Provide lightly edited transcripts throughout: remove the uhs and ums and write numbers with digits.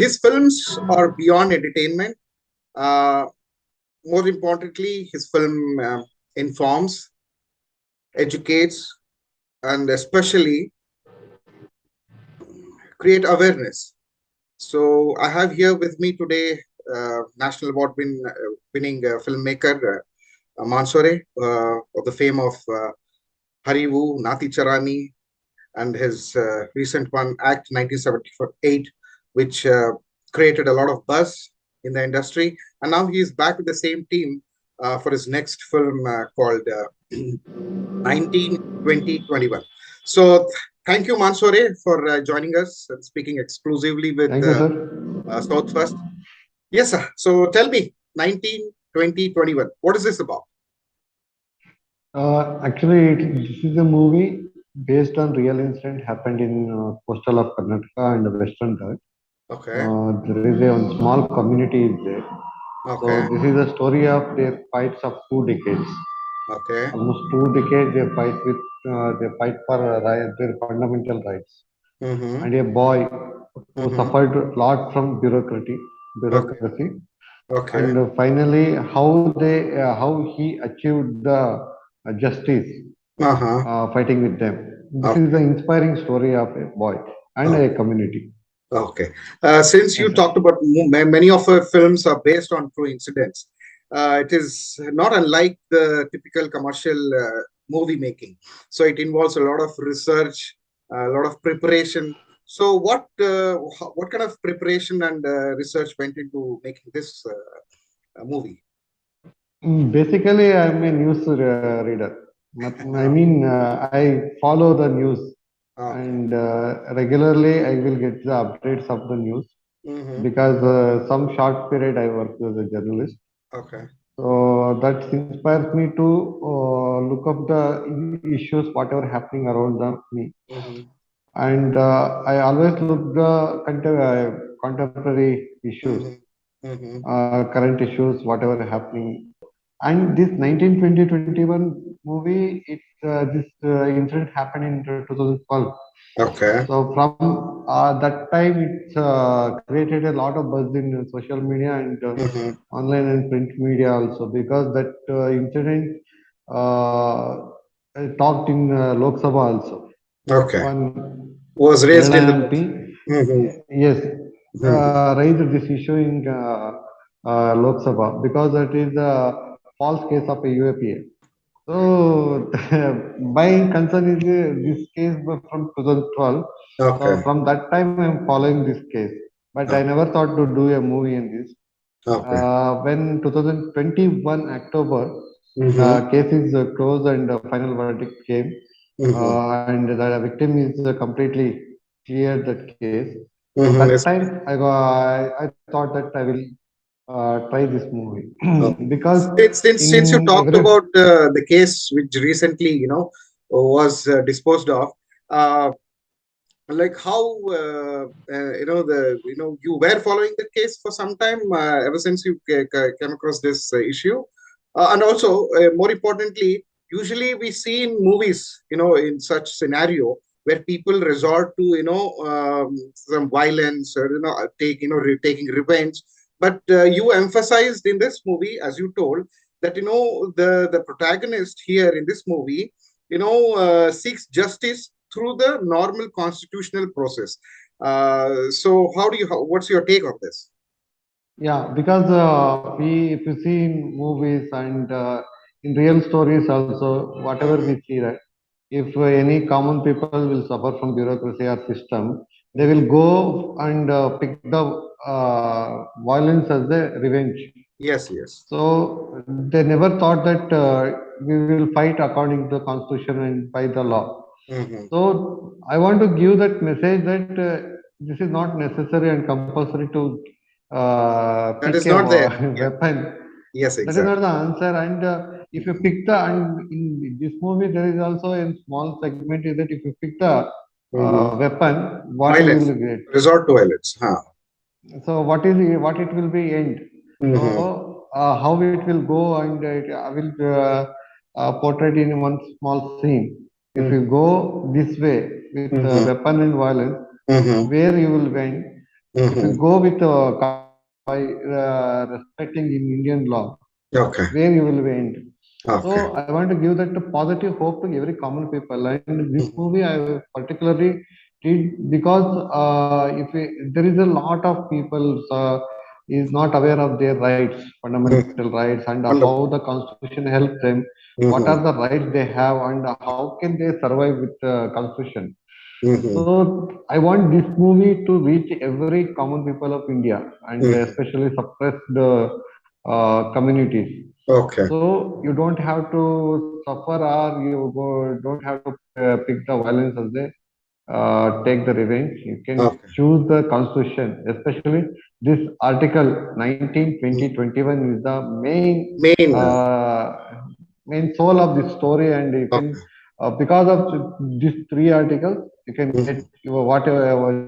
his films are beyond entertainment. Uh, More importantly, his film informs, educates, and especially create awareness. So I have here with me today national award winning filmmaker Mansore of the fame of Harivu, Nati Charani, and his recent one, Act 1978, which created a lot of buzz in the industry. And now he is back with the same team for his next film called 19, 20, 21. So thank you, Mansore, for joining us and speaking exclusively with Thank you, sir. South First. Yes, sir. So tell me, 19, 20, 21. What is this about? Actually, this is a movie based on real incident happened in coastal of Karnataka and the Western Ghats. Okay. There is a one small community is there. So Okay. this is a story of their fights of 2 decades. Okay. Almost 2 decades they fight for their fundamental rights. Mm-hmm. And a boy who Mm-hmm. suffered a lot from Okay. bureaucracy, Okay. and finally how he achieved the justice Uh-huh. fighting with them. This is Okay. the inspiring story of a boy and a Okay. community. Okay. Since Yes, you sir. talked about many of our films are based on true incidents, it is not unlike the typical commercial movie making. So it involves a lot of research, a lot of preparation. So what kind of preparation and research went into making this movie? Basically, I'm a news reader. I mean, I follow the news, Okay. and regularly I will get the updates of the news Mm-hmm. because some short period I worked as a journalist. Okay. So that inspires me to look up the issues, whatever happening around me. Mm-hmm. And I always look the contemporary issues, Mm-hmm. Mm-hmm. current issues, whatever happening. And this 1920-21 movie, this incident happened in 2012. Okay. So from that time, it created a lot of buzz in social media and Mm-hmm. online and print media also, because that incident uh, talked in Lok Sabha also. Okay. One Was raised in Kerala the MP, books. Mm-hmm. yes, Mm-hmm. raised this issue in Lok Sabha because that is a false case of a UAPA. So, my concern is this case was from 2012. So, Okay. from that time, I'm following this case. But I Okay. never thought to do a movie in this. Okay. When 2021 October, Mm-hmm. case is closed and the final verdict came, Mm-hmm. and the victim is completely cleared that case. So Mm-hmm. that time I thought that I will try this movie Okay. because Since you in talked every about the case which recently was disposed of, uh, like how you were following the case for some time ever since you came across this issue, and also more importantly, usually we see in movies in such scenario where people resort to some violence or taking revenge, but you emphasized in this movie, as you told, that the protagonist here in this movie seeks justice through the normal constitutional process. So what's your take on this? yeah, because we if you see in movies and in real stories also, whatever we Mm-hmm. see that if any common people will suffer from bureaucracy or system, they will Mm-hmm. go and pick the violence as a revenge. Yes, yes. So they never thought that we will fight according to the constitution and by the law. Mm-hmm. So I want to give that message that this is not necessary and compulsory to That pick is a not there. Yeah. weapon. Yes, That is not exactly. the answer. And if you pick the and in this movie there is also a small segment is that if you pick the Mm-hmm. weapon, what you will Violence. get. Resort to violence. Huh. So what it will be end. Mm-hmm. So how it will go and I will portray it in one small scene. If you Mm-hmm. go this way with Mm-hmm. weapon and violence, Mm-hmm. where you will win. If you Mm-hmm. go with by respecting in Indian law, Okay. where you will end. Okay. So I want to give that positive hope to every common people. And this Mm-hmm. movie I particularly did because there is a lot of people is not aware of their rights, fundamental Mm-hmm. rights, and how Wonderful. the constitution helps them. What are Mm-hmm. the rights they have, and how can they survive with the constitution? Mm-hmm. So I want this movie to reach every common people of India and Mm-hmm. especially suppressed communities. Okay. So you don't have to suffer or don't have to pick the violence as they take the revenge. You can Okay. choose the constitution, especially this article 19, 20, Mm. 21 is the main Main. uh, main soul of this story, and you can Okay. because of these three articles, you can get Mm-hmm. your whatever you want.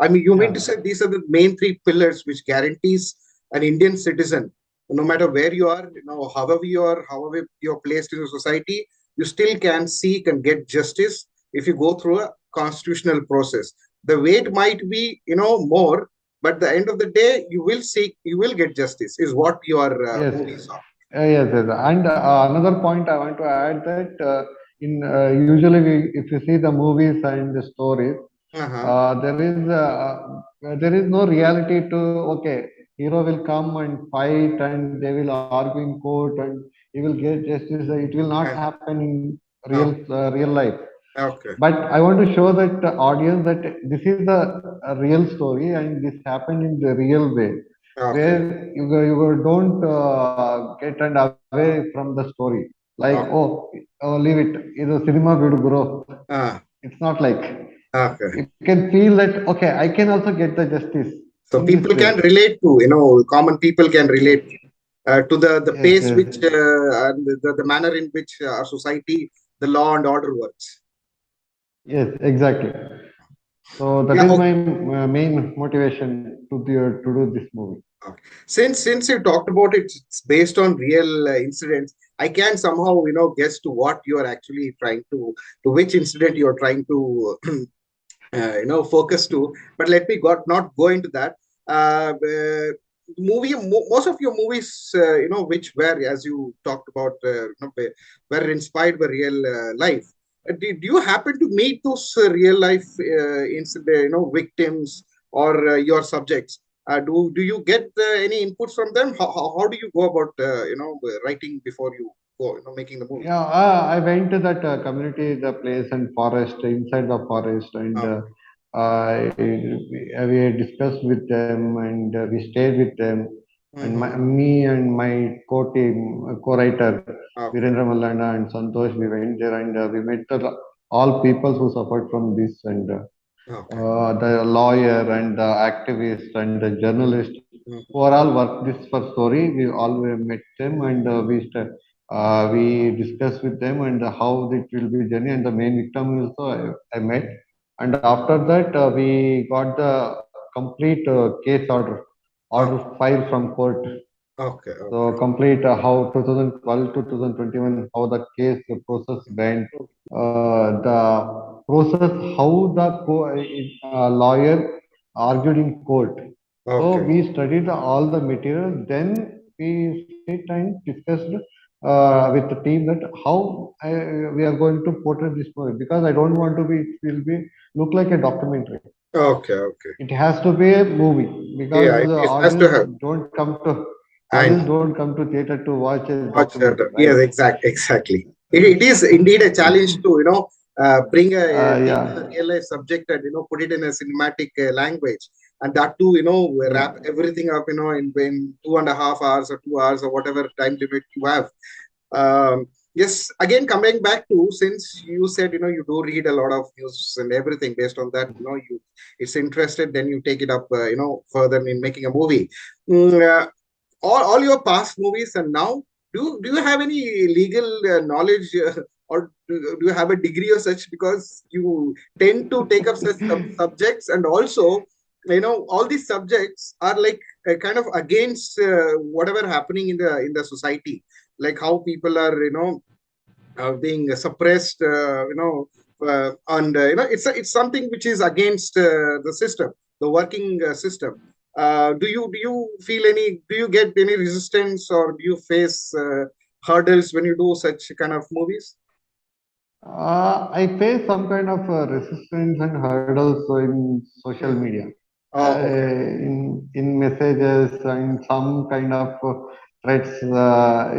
I mean, you mean to Yeah. say these are the main three pillars which guarantees an Indian citizen, no matter where you are, however you're placed in a society, you still can seek and get justice if you go through a constitutional process. The weight might be, more, but the end of the day, you will get justice, is what your Yes. movie saw. Yes, yes. And another point I want to add that in usually if you see the movies and the stories, Uh-huh. there is no reality to okay, hero will come and fight and they will argue in court and he will get justice. It will not And, happen in oh, real life. okay. But I want to show that the audience that this is a real story and this happened in the real way, Okay. where you don't get and away from the story. Like, Okay. leave it. It's a cinema video, bro. Ah, It's not like okay. you can feel that okay, I can also get the justice So in this people can way. relate to, common people can relate Yes, to the yes, pace yes, which and the manner in which our society, the law and order works. yes, exactly. So that Yeah. is Okay. my main motivation to do this movie. Okay. Since you talked about it, it's based on real incidents. I can somehow guess to what you are actually trying to which incident you are trying to focus to. But let me not go into that. Most of your movies, which were, as you talked about, were inspired by real life. Do you happen to meet those real life incident, victims or your subjects? Do you get any inputs from them? How do you go about writing before you go making the movie? Yeah, I went to that community, the place and forest, inside the forest, and Okay. we discussed with them, and we stayed with them, and Mm-hmm. me and my co-team, co-writer Okay. Virendra Mallana and Santosh, we went there and we met all people who suffered from this, and Okay. the lawyer and the activist and the journalist who Mm-hmm. are all work this for story. We all met them and we discussed with them and how it will be journey and the main victim also I met. And after that, we got the complete case order Okay. file from court. Okay. So Okay. complete how 2012 to 2021 how the case the process went, the process how the lawyer argued in court. So Okay. we studied all the material. Then we sit and discussed with the team that how we are going to portray this movie because I don't want to be it will be look like a documentary. Okay. Okay. It has to be a movie because Yeah, the it has to audience have. audience And don't come to theater to watch a watch documentary, right? yes, exactly. It is indeed a challenge to bring take a Yeah. real life subject and put it in a cinematic language, and that too wrap Mm. everything up in 2.5 hours or 2 hours or whatever time limit you have. Yes, again coming back to, since you said you do read a lot of news and everything, based on that you it's interested, then you take it up further in making a movie. All your past movies and now, do you have any legal knowledge, or do you have a degree or such, because you tend to take up such subjects, and also all these subjects are like kind of against whatever happening in the society, like how people are being suppressed, and it's something which is against the system. the working system. Do you feel any? Do you get any resistance, or do you face hurdles when you do such kind of movies? I face some kind of resistance and hurdles in social Hmm. media, Oh, okay. in messages and some kind of threats.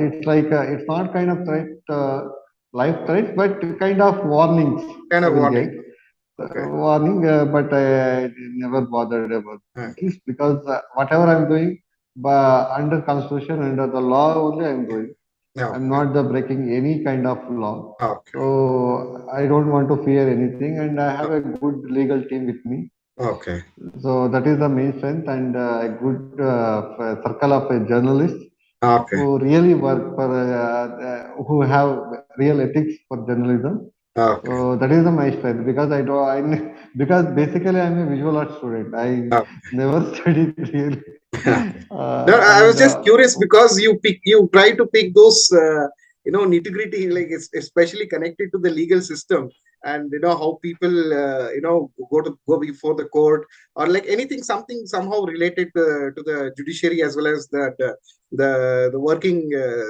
It's like it's not kind of threat, life threats, but kind of warnings Kind I of will get. warning. Okay. Warning, but I never bothered about Okay. this because whatever I'm doing, under constitution, under the law only I'm doing. No. I'm not the breaking any kind of law. Okay. So I don't want to fear anything, and I have No. a good legal team with me. Okay. So that is the main strength, and a good circle of journalists Okay. who really work for, who have real ethics for journalism. Okay. So that is the my strength because I do because basically I'm a visual art student. I Okay. never studied really, Okay. No, I was and just curious because you try to pick those nitty-gritty, like it's especially connected to the legal system, and how people go before the court, or like anything, something somehow related to the judiciary, as well as the working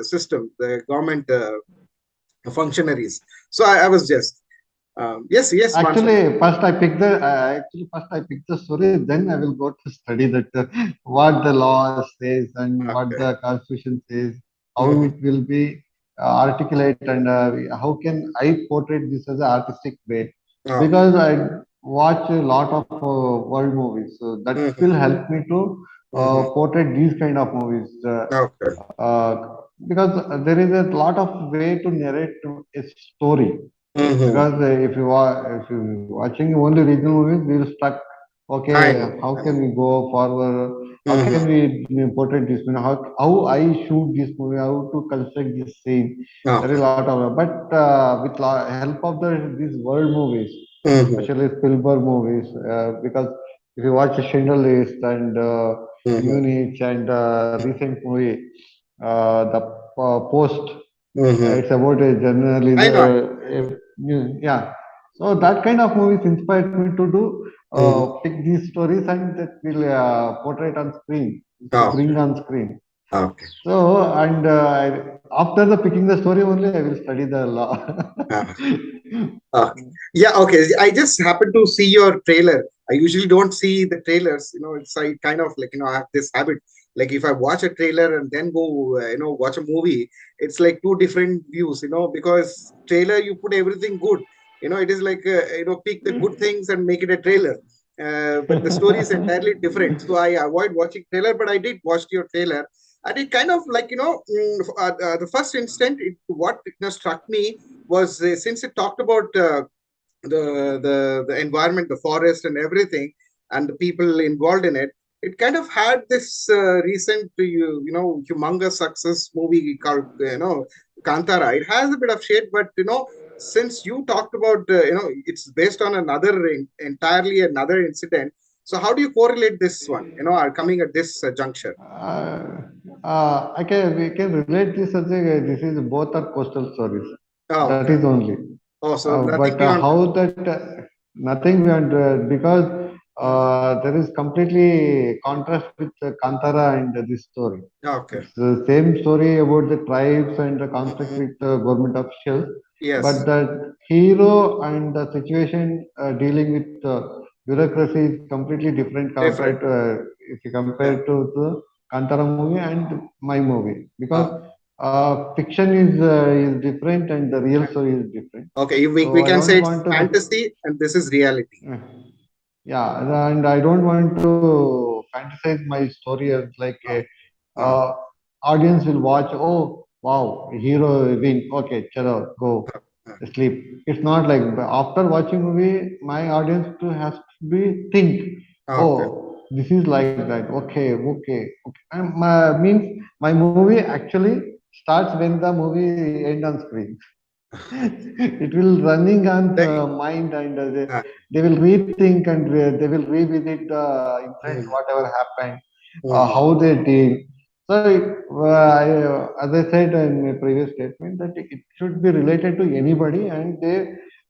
system, the government functionaries. So I was just yes, yes, Mansoor. Actually, first I pick the story, then I will go to study that what the law says and what Okay. the constitution says, how Hmm. it will be articulate, and how can I portray this as an artistic way. Okay. Because I watch a lot of world movies, so that Hmm. will help me to Hmm. portray these kind of movies. Okay. Because there is a lot of way to narrate a story, Hmm. because if you watching only regional movies, we'll stuck. Okay, I know. how I can know. we go forward? How can Hmm. we portray this? How I shoot this movie? How to construct this scene? There is Okay. a lot of, but with help of these world movies, Hmm. especially Spielberg movies, because if you watch Schindler List and Hmm. Munich and recent movie, the Post, Hmm. it's about a I know. journalism. Yeah. So that kind of movies inspired me to do Hmm. pick these stories and that will portray it on screen, to Oh, bring on screen. okay. So and after the picking the story only, I will study the law. Uh, okay. Yeah, okay. I just happened to see your trailer. I usually don't see the trailers. It's I kind of like, I have this habit. Like if I watch a trailer and then go, watch a movie, it's like two different views, because trailer, you put everything good. It is like, pick the good things and make it a trailer. But the story is entirely different. So I avoid watching trailer, but I did watch your trailer. And it kind of like, the first instant, what struck me was, since it talked about the environment, the forest, and everything, and the people involved in it. It kind of had this recent, humongous success movie called, Kantara. It has a bit of shade, but since you talked about, it's based on entirely another incident. So how do you correlate this one? Are coming at this juncture? I can we can relate this as a this is both are coastal stories. Oh, That okay. is only. Oh, so nothing But beyond that. how that nothing beyond because there is completely contrast with Kantara and this story. Okay. It's the same story about the tribes and the conflict Mhm. with government officials, but Yes, the hero and the situation dealing with bureaucracy is completely different compared different. to if you Yeah. compare to the Kantara movie and my movie, because Oh, fiction is different and the real story is different. okay. We So I can don't say it's want to fantasy and this is reality. yeah, and I don't want to fantasize my story as like a Oh, oh, audience will watch. Oh, wow, hero win. Okay, chalo, go oh, sleep. It's not like after watching movie, my audience too has to be think. okay. Oh, this is like that. Okay, okay, okay. And means my movie actually starts when the movie end on screen. It will running on Like, mind, and uh, they will rethink, and they will revisit the incident mm, whatever happened, mhm. how they did. So as I said in my previous statement, that it should be related to anybody, and they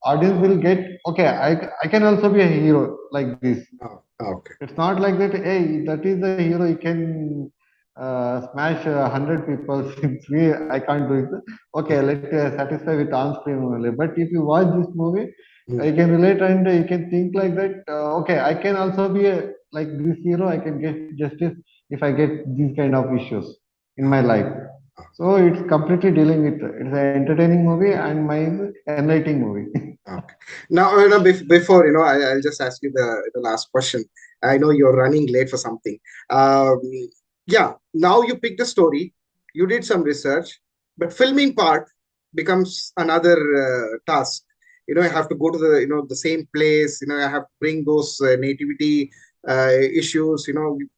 audience will get, okay, I can also be a hero like this. Oh, okay. It's not like that, hey, that is the hero, he can smash 100 people. It's me, I can't do it. Okay, let satisfy with on screen only. But if you watch this movie, Mm, you can relate and you can think like that. Okay, I can also be like this hero. I can get justice if I get these kind of issues in my life. So it's completely dealing with it's an entertaining movie and my enlightening movie. okay. Now, before, I'll just ask you the last question. I know you're running late for something. Um, yeah, now you picked a story, you did some research, but filming part becomes another task. You have to go to the same place. I have to bring those nativity issues.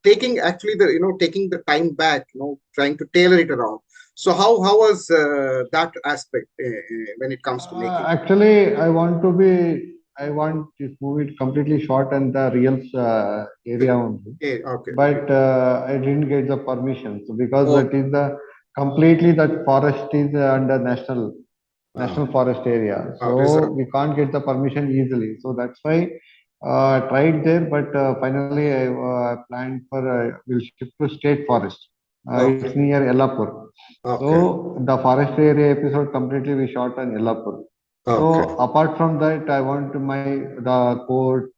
Taking actually taking the time back. Trying to tailor it around. So how was that aspect when it comes to making? Actually, I want this movie completely shot in the real area only. Okay, okay. But I didn't get the permission. So because Oh, that is the completely that forest is under uh, national forest area. reserve. So we can't get the permission easily. So that's why I tried there, but finally I planned for will shift to state forest. It's Okay, near Yellapur. okay, So the forest area episode completely we shot on Yellapur. okay. So apart from that, I want my the court.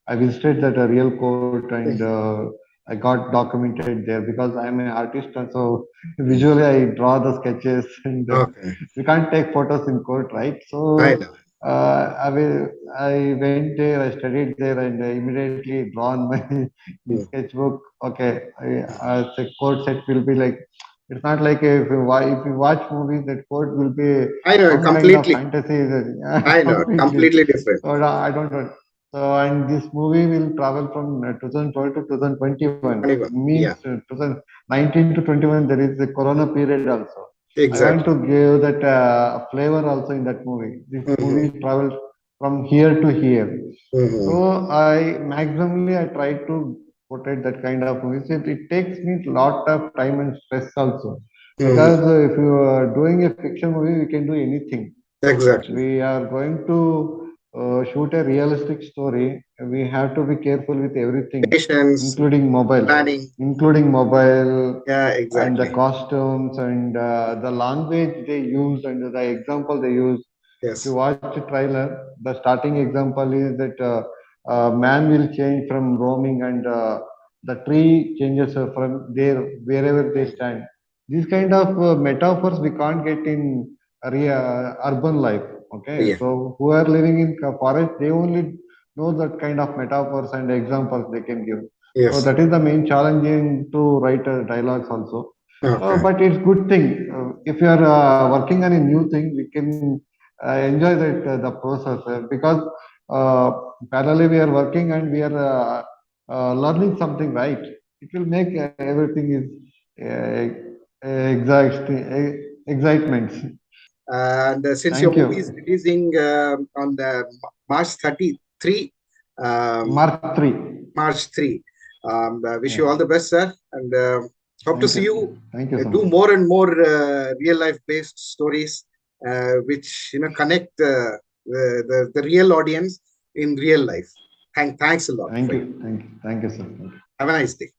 I visited that real court and Mhm, I got documented there because I'm an artist and so mhm. visually I draw the sketches and Okay, we can't take photos in court, right? I So know. I went there, I studied there, and I immediately drawn my in Mm, sketchbook. Okay, mm. the court set will be like it's not like if you watch movies that court will be I know some kind of completely. fantasy I know completely. completely different. So I don't know. So and this movie will travel from 2012 to 2021. 21. Means Yeah, 2019 to 21 there is a Corona period also. I want to exactly. give that flavor also in that movie. This movie Hmm. travels from here to here. So Hmm. I maximally I try to portray that kind of movies. It takes me a lot of time and stress also because Hmm. if you are doing a fiction movie, we can do anything. Exactly. We are going to shoot a realistic story. We have to be careful with everything, Patience, including mobile, planning. including mobile Yeah, and the exactly. costumes and the language they use and the example they use. If you Yes. watch the trailer, the starting example is that man will change from roaming and the tree changes from there wherever they Mm. stand. These kind of metaphors we can't get in urban life. Okay, Yeah. so who are living in forest, they only know that kind of metaphors and examples they can give. So Yes. that is the main challenge in to write dialogues also. Okay. But it's good thing if you are working on a new thing, we can enjoy that the process because uh, parallelly we are working and we are learning something, right? It will make everything is exact excitements. And since your Thank movie is you. releasing on the March 33, um, Mark 3. March 3, I wish Yeah. you all the best, sir. And hope to Thank see you. you Thank you so do much. more and more real life based stories, which connect the real audience in real life. Thanks a lot Thank for you. you. Thank you. Thank you, sir. Thank you. Have a nice day.